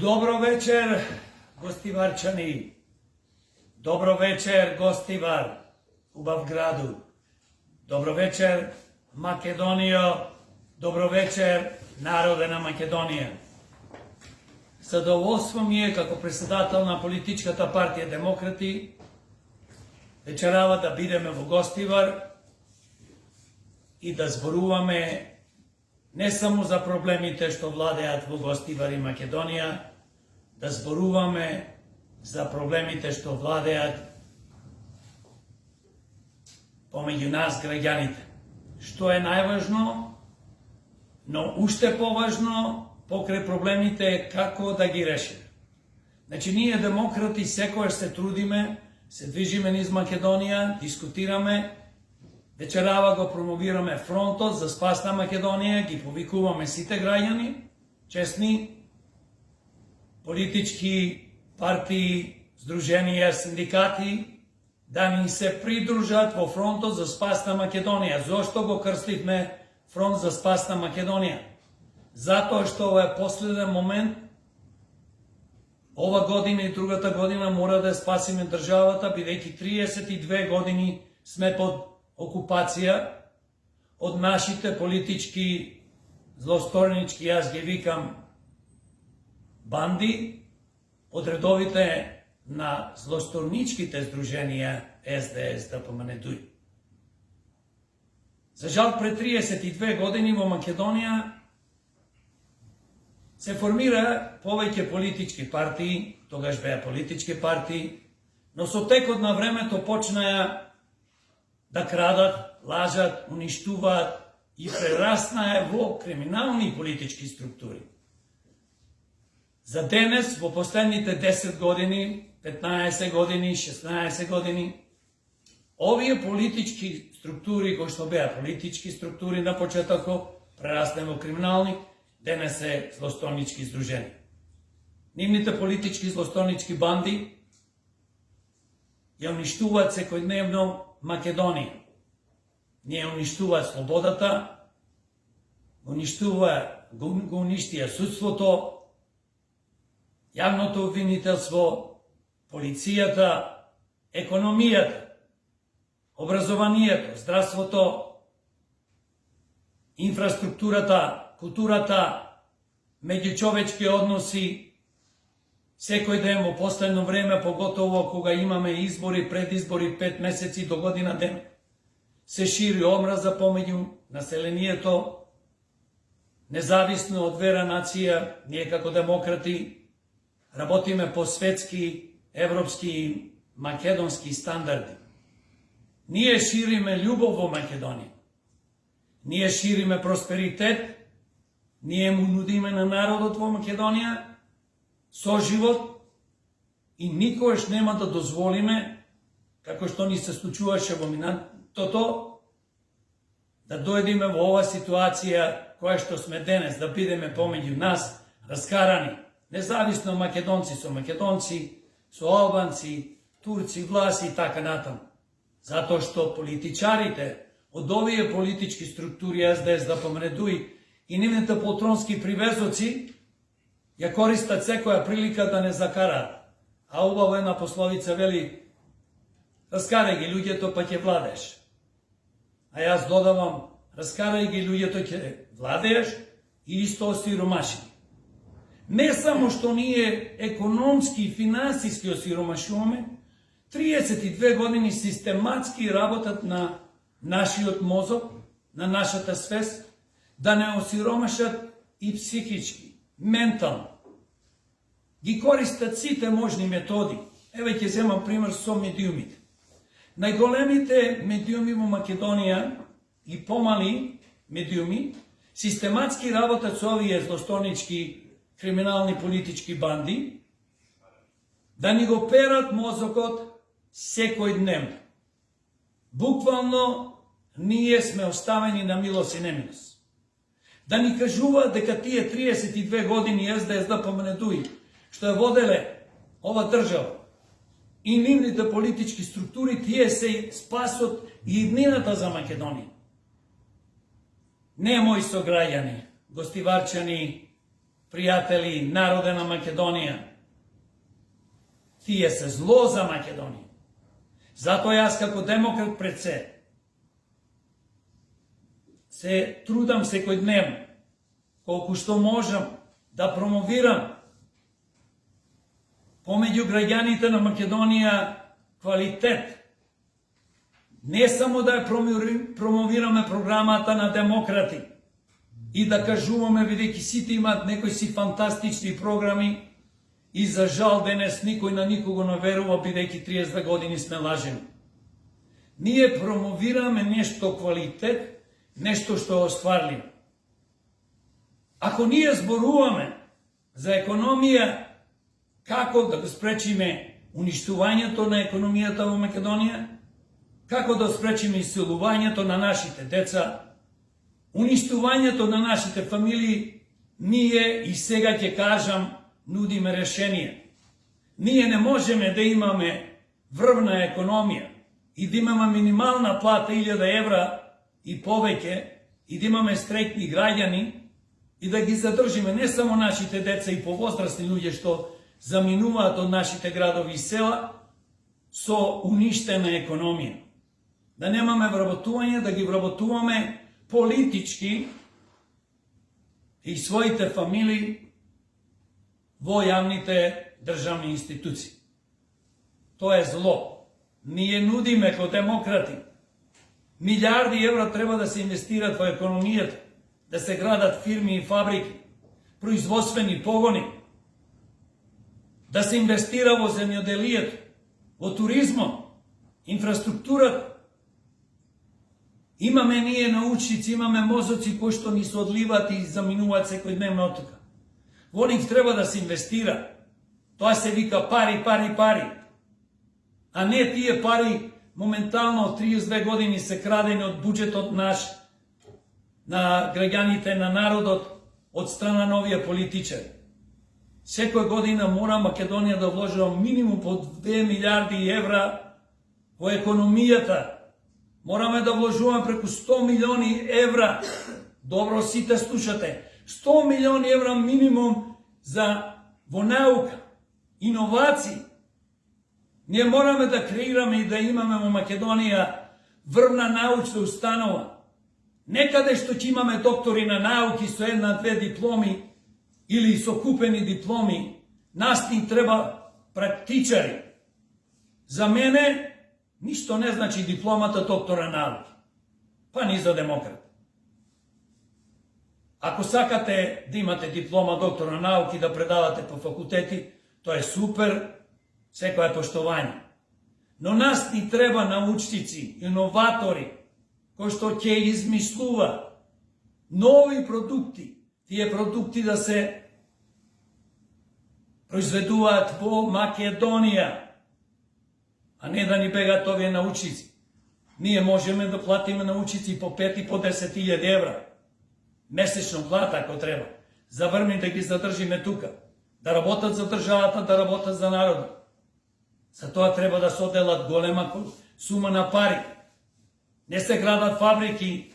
Dobro večer, Gostиварчани. Dobro večer, Гостивар, убав граду. Добро вечер, Македонијо. Добро вечер, народе на Македонија. Задоволство ми е како председател на политичката партија Демократи вечерава да бидеме во Гостивар и да зборуваме не само за проблемите што владеат во Гостивар и Македонија, да зборуваме за проблемите што владеат помеѓу нас граѓаните. Што е најважно, но уште поважно покрај проблемите е како да ги решиме. Значи, ние демократи секојаш се трудиме, се движиме низ Македонија, дискутираме, вечерава го промовираме фронтот за спас на Македонија, ги повикуваме сите граѓани, честни, политички партии, здруженија, синдикати, да ни се придружат во фронтот за спас на Македонија. Зошто го крстивме фронт за спас на Македонија? Затоа што ова е последен момент, ова година и другата година мора да спасиме државата, бидејќи 32 години сме под окупација од нашите политички злосторнички, јас ги викам банди, од редовите на злосторничките здруженија СДС, ДПМН. За жал, пред 32 години во Македонија се формира повеќе политички партии, тогаш беа политички партии, но со текот на времето почнаа да крадат, лажат, уништуваат и прераснаа во криминални политички структури. За денес, во последните 10 години, 15 години, 16 години, овие политички структури, кои што беа политички структури на почетокот, прерасна во криминални, денес се злостонички здружени. Нивните политички злостонички банди ја уништуваат секојдневно Македонија. Ние уништуваат слободата, го уништија судството, јавното обвинителство, полицијата, економијата, образованието, здравството, инфраструктурата, културата, меѓучовечки односи, секој ден во последно време, поготово кога имаме избори, предизбори, 5 месеци до година ден, се шири омраза помеѓу населението, независно од вера, нација. Ние како демократи работиме по светски, европски и македонски стандарди. Ние шириме љубов во Македонија. Ние шириме просперитет. Ние му нудиме на народот во Македонија соживот и никогаш нема да дозволиме, како што ни се случуваше во минатото, да дојдеме во ова ситуација која што сме денес, да бидеме помеѓу нас раскарани, независно македонци со македонци, со албанци, турци, власи и така натаму. Затоа што политичарите од овие политички структури СДС, ДПМН и нивните полтронски привезоци ја користат секоја прилика да не закараат. А убаво една пословица вели: раскарај ги луѓето па ќе владееш. А јас додавам: раскарај ги луѓето ќе владееш и исто осиромаши. Не само што ние економски и финансиски осиромашуваме, 32 години систематски работат на нашиот мозок, на нашата свест, да не осиромашат и психички, ментално. Ги користат сите можни методи. Еве ќе земам пример со медиумите. Најголемите медиуми во Македонија и помали медиуми систематски работат со овие злостонички криминални политички банди, да ни го перат мозокот секој дневно. Буквално ние сме оставени на милост и немилост. Да ни кажуваат дека тие 32 години СДС, ДПМН, што ја воделе ова држава и нивните политички структури, тие се спасот и иднината за Македонија. Не, мои сограѓани, Гостиварчани, пријатели, народе на Македонија, тие се зло за Македонија. Затоа јас како демократ пред се трудам секојдневно, колку што можам, да промовирам помеѓу граѓаните на Македонија квалитет. Не само да ја промовираме програмата на демократи и да кажуваме, бидејќи сите имаат некои си фантастични програми и за жал денес никој на никого не верува, бидејќи 32 години сме лажени. Ние промовираме нешто квалитет, нешто што е остварливо. Ако ние зборуваме за економија, како да го спречиме уништувањето на економијата во Македонија, како да спречиме исилувањето на нашите деца, уништувањето на нашите фамилии, ние и сега ќе кажам, нудиме решение. Ние не можеме да имаме врвна економија и да имаме минимална плата 1000 евра и повеќе и да имаме стрејкни граѓани и да ги задржиме не само нашите деца и повозрасни луѓе што заминуваат од нашите градови и села со уништена економија. Да немаме вработување, да ги вработуваме политички и своите фамилии во јавните државни институции. Тоа е зло. Ние нудиме како демократи. Милиарди евра треба да се инвестират во економијата, да се градат фирми и фабрики, производствени погони, да се инвестира во земјоделието, во туризмот, инфраструктурата. Имаме ние научници, имаме мозоци кои што ни се одливаат и заминуваат секојдневно од тука. Во нив треба да се инвестира. Тоа се вика пари, пари, пари. А не тие пари моментално од 32 години се крадени од буџетот наш, на граѓаните, на народот, од страна на овие политичари. Секоја година мора Македонија да вложува минимум по 2 милиарди евра во економијата. Мораме да вложуваме преку 100 милиони евра. Добро сите слушате. 100 милиони евра минимум во наука, иновации. Ние мораме да креираме и да имаме во Македонија врвна научна установа. Некаде што ќе имаме доктори на науки со 1-2 дипломи или со купени дипломи, нас ни треба практичари. За мене ништо не значи дипломата доктора науки, па ни за демократ. Ако сакате да имате диплома доктор на науки да предавате по факултети, тоа е супер, секој е поштовање. Но нас ни треба научници, иноватори, кои што ќе измислува нови продукти, тие продукти да се произведуваат во Македонија, а не да ни бегаат овие научници. Ние можеме да платиме научници по 5 и по 10.000 евра. Месечно плата, ако треба. Заврни да ги задржиме тука. Да работат за државата, да работат за народот. За тоа треба да се оделат голема сума на пари. Не се градат фабрики,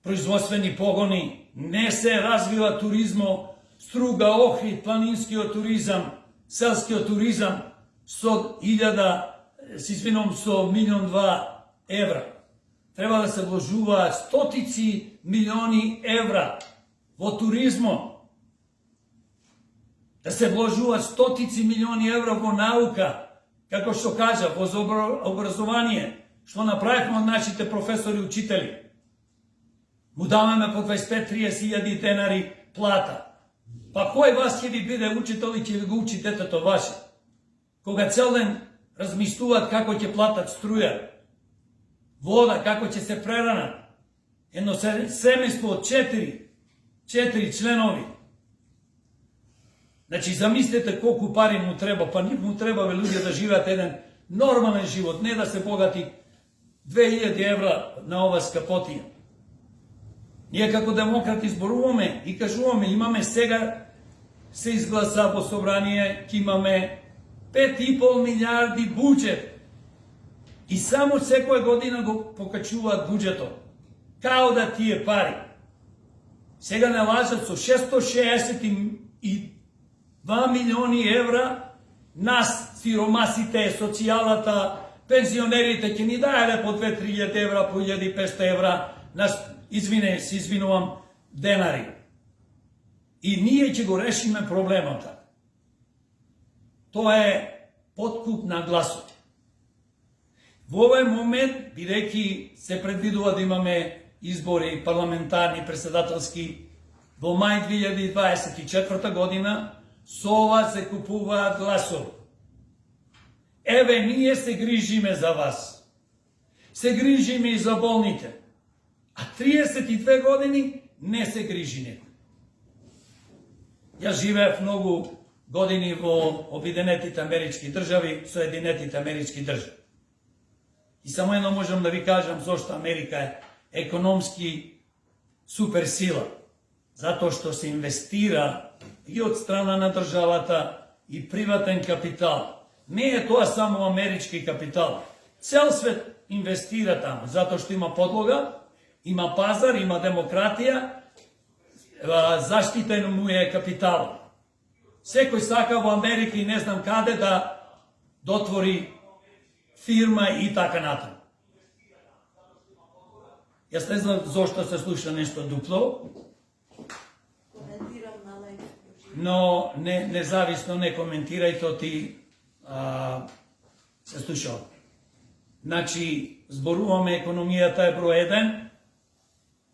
производствени погони, не се развива туризмо, Струга, Охрид, планинскиот туризам, селскиот туризам со 1.2 евра. Треба да се вложуваат стотици милиони евра во туризмо. Да се вложуваат стотици милиони евра во наука, како што кажа, во образование, што направивме од нашите професори и учители. Му даваме по 25-30 илјади денари плата. Па кој вас ќе ви биде учител и ќе ви го учи детето ваше? Кога цел ден размислуваат како ќе платат струја, вода, како ќе се преранат. Едно семејство од 4 членови. Значи, замислете колку пари му треба, па нив му треба луѓе да живеат еден нормален живот, не да се богати 2000 евра на ова скапотија. Ние како демократи зборуваме и кажуваме, имаме сега, се изгласа во собрание, ќе имаме 5,5 милиарди буџет. И само секоја година го покачуваат буџетот. Као да тие пари сега не лажат со 662 милиони евра нас, сиромасите, социјалата, пензионерите ќе ни даеле по 2-3 евра, по 1500 евра, се извинувам, денари. И ние ќе го решиме проблемот. Тоа е подкуп на гласови. Во овој момент, бидејќи се предвидува да имаме избори парламентарни, председателски, во мај 2024 година, со ова се купуваат гласови. Еве, ние се грижиме за вас. Се грижиме и за болните. А 32 години не се грижи некој. Јас живеев многу години во Обединетите Амерички држави, Соединетите Амерички држави. И само едно можам да ви кажам зошто Америка е економски суперсила. Затоа што се инвестира и од страна на државата и приватен капитал. Не е тоа само амерички капитал. Цел свет инвестира таму, затоа што има подлога, има пазар, има демократија, заштитен му е капитал. Секој сака во Америка и не знам каде да дотвори фирма и така натаму. Јас не знам зошто се слуша нешто дупло, но независно не коментирај, то ти се слуша. Значи, зборуваме економијата е број 1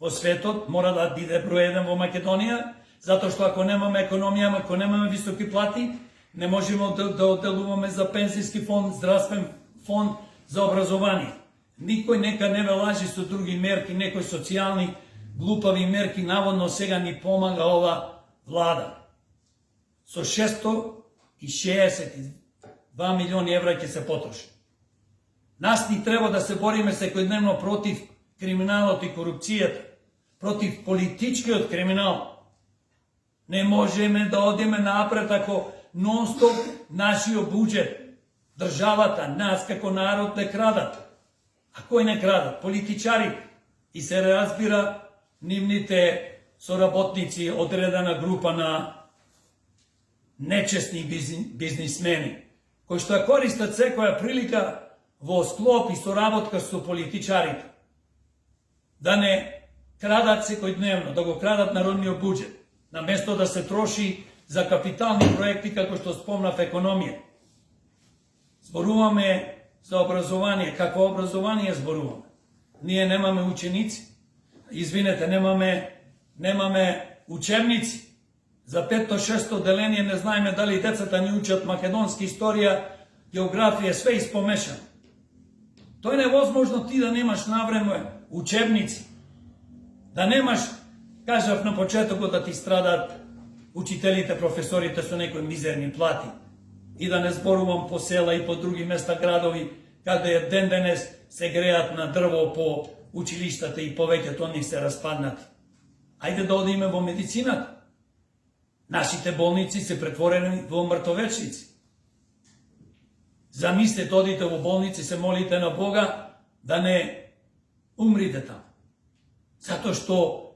во светот, мора да биде број 1 во Македонија, затоа што ако немаме економија, ако немаме високи плати, не можеме да одделуваме за пензијски фонд, здравствен фонд, за образование. Никој нека не ве лажи со други мерки, некои социјални глупави мерки, наводно сега ни помага ова влада. Со 662 милиони евра ќе се потроши. Нас ни треба да се бориме секојдневно против криминалот и корупцијата, против политичкиот криминал. Не можеме да одиме напред ако нон-стоп нашиот буџет, државата, нас како народ не крадат. А кој не крадат? Политичари. И се разбира нивните соработници, одредена група на нечестни бизнисмени, кои што ја користат секоја прилика во склоп и соработка со политичарите. Да не крадат секојдневно, да го крадат народниот буџет, наместо да се троши за капитални проекти, како што спомнав, економија. Зборуваме за образование. Какво образование зборуваме? Ние немаме ученици. Извинете, немаме учебници. За 5-6 деление не знаеме дали децата ни учат македонски историја, географија, све испомешано. Тоа е невозможно ти да немаш навреме учебници. Да немаш, кажав на почетокот, да ти страдат учителите, професорите со некои мизерни плати. И да не зборувам по села и по други места, градови, каде ден денес се греат на дрво по училиштата и повеќето од нив се распаднати. Ајде да одиме во медицината. Нашите болници се претворени во мртовечници. Замислете, одите во болници, се молите на Бога да не умрите таму. Затоа што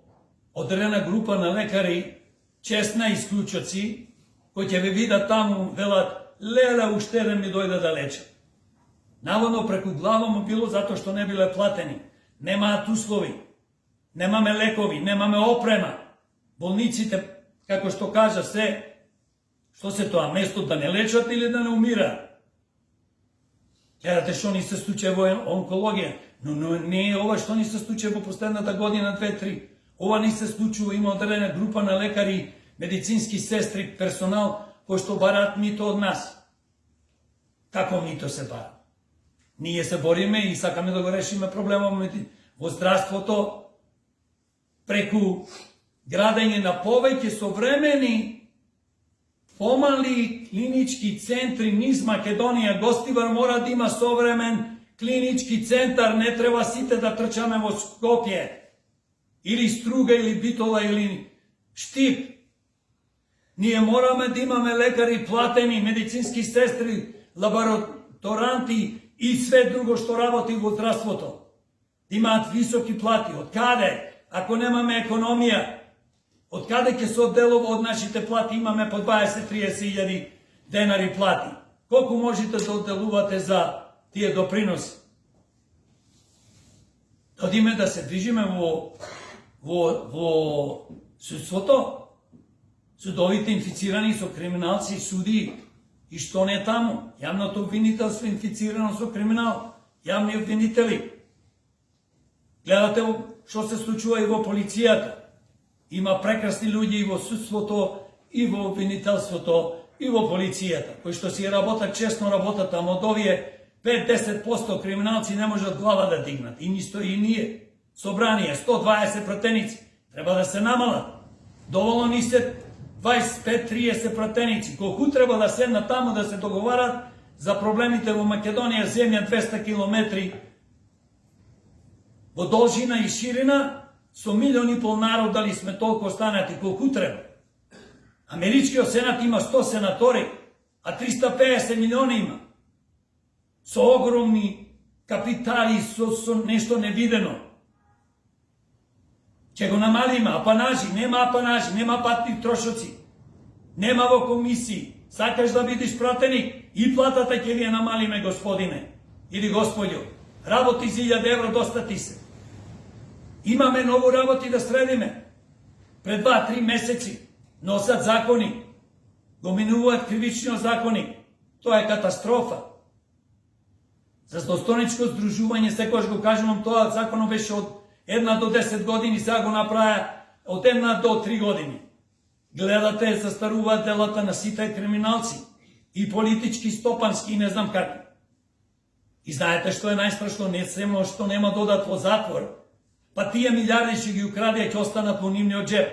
одредена група на лекари, честна исклучоци, кои ќе ве видат таму, велат, леле, уште да ми дојде да лечат. Наводно преку глава му било затоа што не биле платени. Немаат услови, немаме лекови, немаме опрема. Болниците, како што кажа, што се тоа, место да не лечат или да не умираат. Гледате што ни се случи во онкологија, но не е ова што ни се случи во последната година, 2-3. Ова ни се случува, има одредена група на лекари, медицински сестри, персонал, кои што бараат мито од нас. Како мито се бара? Ние се бориме и сакаме да го решиме проблемот во здравството преку градење на повеќе современи помали клинички центри низ Македонија. Гостивар мора да има современ клинички центар, не треба сите да трчаме во Скопје, или Струга, или Битола, или Штип. Ние мораме да имаме лекари платени, медицински сестри, лабораторанти и све друго што работи во здравството. Да имаат високи плати. Од каде? Ако немаме економија, Од каде ќе се одделува од нашите плати? Имаме по 20-30 илјади денари плати. Колку можете да одделувате за тие доприноси? Одиме да се движиме во судството. Судовите инфицирани со криминалци, суди. И што не е таму? Јавното обвинителство инфицирано со криминал. Јавни обвинители. Гледате што се случува и во полицијата. Има прекрасни луѓе и во судството, и во обвинителството, и во полицијата, кои што си работат честно работат, ама од овие 5-10% криминалци не можат глава да дигнат. И нисто и ние. Собрание, 120 пратеници, треба да се намалат. Доволно ни се 25-30 пратеници. Колку треба да седнат таму да се договарат за проблемите во Македонија, земја 200 километри во должина и ширина, со 1,5 милион народ, дали сме толку останати, колку треба. Америчкиот сенат има 100 сенатори, а 350 милиони има. Со огромни капитали, со нешто невидено. Ќе го намалиме, апанажи, нема апанажи, нема патни трошоци, нема во комисии. Сакаш да бидеш пратеник и платата ќе ви ја намалиме, господине или господјо. Работи за 1000 евро, доста ти се. Имаме ново работи да средиме. Пред 2-3 месеци носат закони, го минуваат кривичниот закони. Тоа е катастрофа. За достојничко здружување, секогаш го кажувам, тоа законот беше од 1 до 10 години, сега го направи од 1 до 3 години. Гледате, застаруваат делата на сите криминалци, и политички, стопански, и не знам какви. И знаете што е најстрашно, не само што нема додат во затвор, па тие милиарди ќе ги украде и ќе останат во нивниот джеп.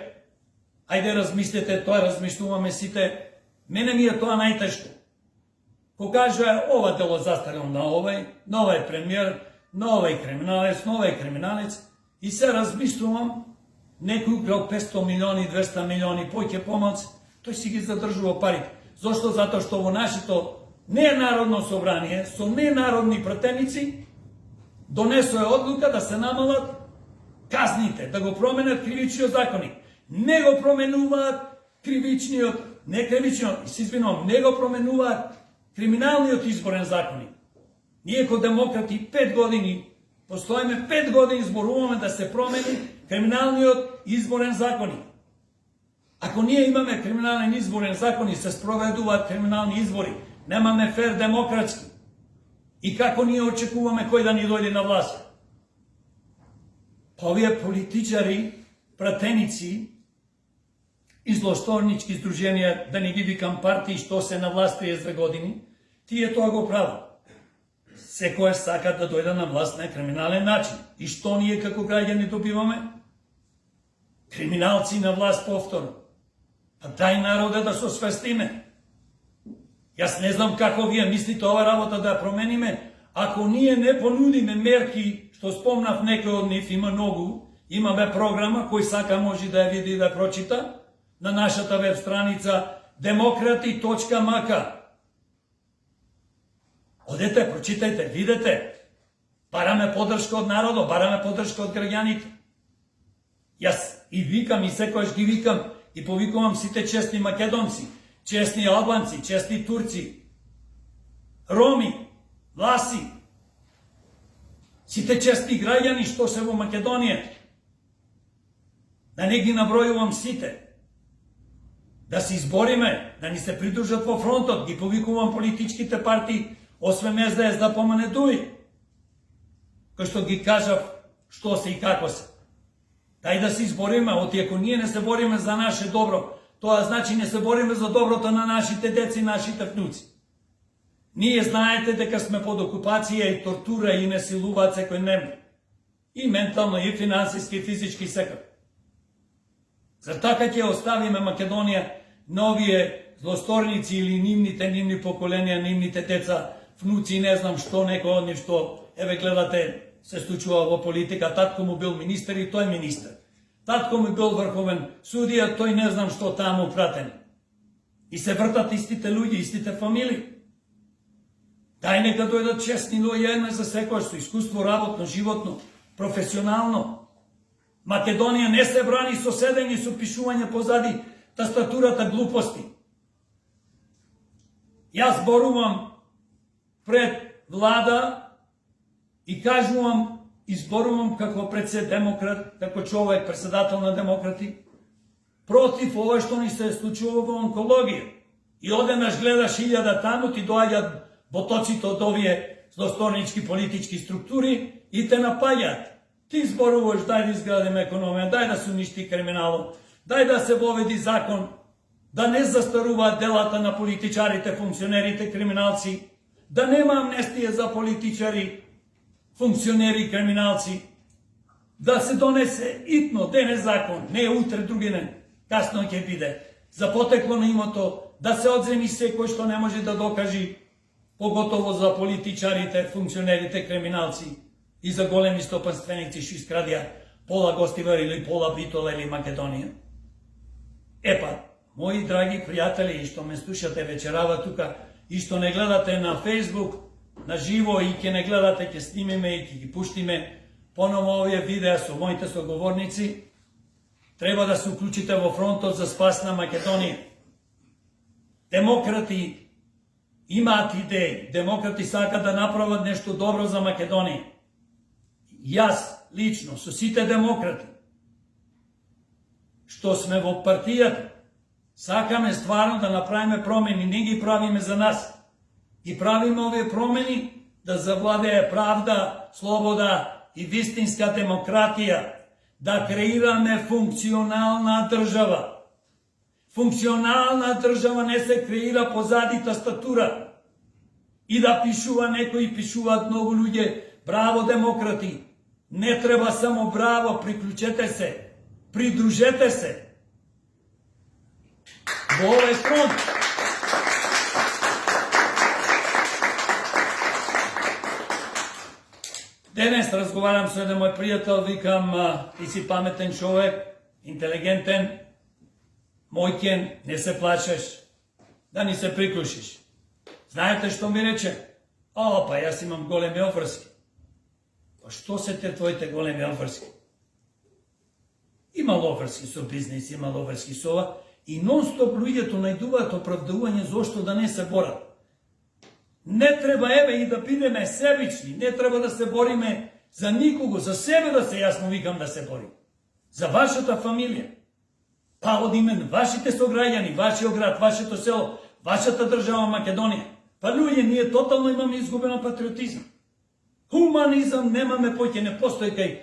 Ајде размислете, тоа размислуваме сите. Мене ми е тоа најтешко. Ко кажа, ова дело застарило на овај премиер, на овај криминалец, и се размислувам, некој украл 500 милиони, 200 милиони, поќе помалци, тој си ги задржува парите. Зошто? Затоа што во нашето ненародно собрание, со ненародни пратеници, донесоа одлука да се намалат казните, да го променат кривичниот законник. Не го променуваат не го променуваат криминалниот изборен законник. Ние ко демократи 5 години, постоиме 5 години, зборуваме да се промени криминалниот изборен законник. Ако ние имаме криминален изборен закон и се спроведуваат криминални избори, немаме фер демократски. И како ние очекуваме кој да ни дојде на власт? Па овие политичари, пратеници, злосторнички здруженија, да не ги викам партии, што се на власт 30 години, тие тоа го прават. Секој сака да дојде на власт на криминален начин. И што ние како граѓани добиваме? Криминалци на власт повторно. А дај народа да се освестиме. Јас не знам како вие мислите ова работа да ја промениме, ако ние не понудиме мерки, што спомнав некој од нив, има многу, имаме програма, кој сака може да ја види и да прочита, на нашата веб страница demokrati.mk. Одете, прочитајте, видете. Бараме подршка од народот, бараме подршка од граѓаните. Јас и викам, и секојаш ги викам, и повикувам сите честни македонци, честни албанци, честни турци, роми, власи, сите честни граѓани што се во Македонија. Да не ги набројувам сите. Да се избориме, да ни се придружат во фронтот, ги повикувам политичките партии, освен СДС да помане дуи, кој што ги кажав што се и како се. Дај да се избориме, оти ако ние не се бориме за наше добро, тоа значи не се бориме за доброто на нашите деца и нашите внуци. Ние знаете дека сме под окупација и тортура и не силуваат секој дневно. И ментално, и финансиски, и физички секој. За така ќе оставиме Македонија на овие злосторници или нивни поколенија, нивните деца, внуци, не знам што, некој од нив што, еве гледате, се случува во политика, татко му бил министер и тој министер. Татко му бил врховен судија, тој не знам што таму пратен. И се вртат истите луѓе, истите фамилии. Дај нека дојдат честни луѓе, една за секој со искуство работно, животно, професионално. Македонија не се брани со седење, со пишување позади тастатурата глупости. Јас зборувам пред влада и кажувам, изборувам како демократ, како човек, председател на демократи, против ова што ни се случува во онкологија. И одеднаш гледаш 1000 таму, ти доаѓаат ботоците од овие злосторнички политички структури и те напаѓаат. Ти зборуваш, дај да изградиме економија, дај да се уништи криминалот, дај да се воведи закон, да не застаруваат делата на политичарите, функционерите, криминалци, да нема амнестија за политичари, функционери и криминалци, да се донесе итно денес закон, не утре другинен, касно ќе биде, за потекло на имото, да се одземи секој што не може да докажи, поготово за политичарите, функционерите, криминалци и за големи стопанственици што искрадија пола Гостивар или пола Битола или Македонија. Епа, мои драги пријатели, што ме слушате вечерава тука и што не гледате на Facebook, на живо и ќе не гледате, ќе снимиме и ќе ги пуштиме поново овие видеа со моите соговорници, треба да се уклучите во фронтот за спас на Македонија. Демократи имаат идеи, демократи сакат да направат нешто добро за Македонија. Јас, лично, со сите демократи, што сме во партијата, сакаме стварно да направиме промени, не ги правиме за нас. И правиме овие промени да завладее правда, слобода и вистинска демократија, да креираме функционална држава. Функционална држава не се креира позади тастатура и да пишува некои, пишуваат многу луѓе, браво демократи, не треба само браво, приклучете се, придружете се. Во овој фронт. Денес разговарам со еден мој пријател, викам, ти си паметен човек, интелигентен, мојкен, не се плачеш, да ни се приклучиш. Знаете што ми рече? Па јас имам големи обврски. Па што се те твоите големи обврски? Имал обврски со бизнес, имал обврски со ова, и нон-стоп луѓето најдуваат оправдување зошто да не се борат. Не треба, еве, и да бидеме себични, не треба да се бориме за никого, за себе да се, јас му викам да се борим. За вашата фамилија. Па од имен вашите сограѓани, вашиот град, вашето село, вашата држава Македонија. Па луѓе, ние тотално имаме изгубено патриотизам. Хуманизам немаме поќе, не постои кај.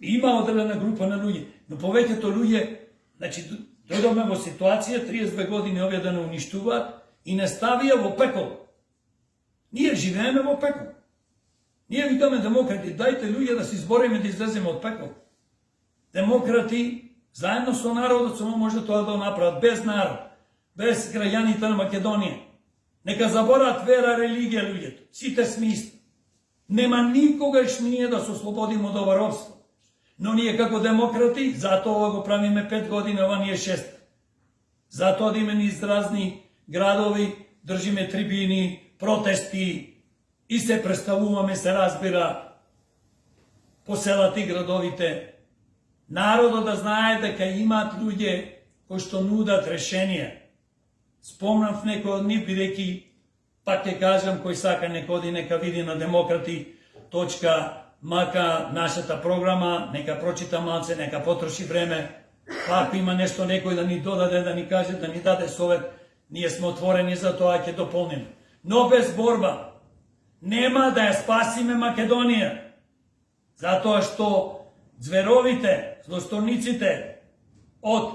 Има одредена група на луѓе, но повеќето луѓе, значи, дојдовме во ситуација, 32 години овие да не уништуваат и не ставија во пекол. Ние живееме во пекол. Ние викаме демократи, дајте луѓе да се избориме да излеземе од пекол. Демократи, заедно со народот, само може тоа да направат, без народ, без граѓаните на Македонија. Нека забораат вера, религија луѓето. Сите сме исти. Нема никогаш ние да се ослободиме од ова робство. Но ние како демократи, затоа го правиме 5 години, ова ни е 6. Затоа да имаме изразни градови, држиме трибини, протести и се представуваме, се разбира, по селата и градовите. Народот да знае дека имаат луѓе кои што нудат решенија. Спомнав некој од нив, бидејќи, пак ќе кажам, кој сака нека оди, нека види на democrati.mk нашата програма, нека прочита малце, нека потроши време, па ако има нешто некој да ни додаде, да ни каже, да ни даде совет, ние сме отворени за тоа, ќе дополниме. Но без борба нема да ја спасиме Македонија, затоа што зверовите, злосторниците од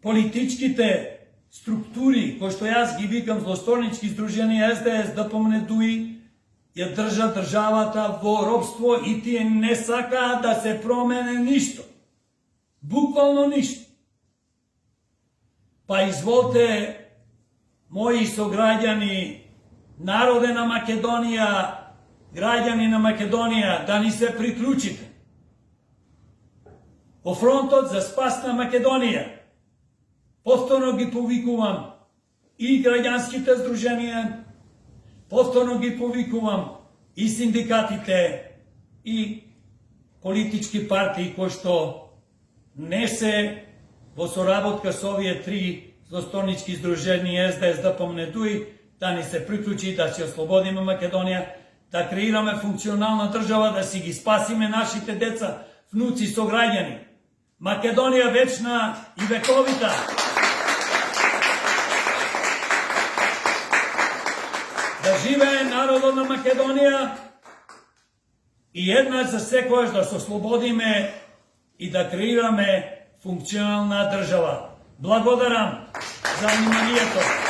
политичките структури, кои што јас ги викам злосторнички здружени СДС, ДПМН, ДУИ, ја држат државата во робство и тие не сакаат да се промене ништо. Буквално ништо. Па изволте, мои сограѓани, народе на Македонија, граѓани на Македонија, да ни се приклучите. Во фронтот за спас на Македонија. Повторно ги повикувам и граѓанските здруженија, повторно ги повикувам и синдикатите и политички партии кои што не се во соработка со овие три злостонички издружени СДС, ДПМН, да ни се приклучи, да си ослободиме Македонија, да креираме функционална држава, да си ги спасиме нашите деца, внуци, сограѓани. Македонија вечна и вековита. Да живее народот на Македонија и еднаш за секојаш да се ослободиме и да креираме функционална држава. Благодарам за вниманието.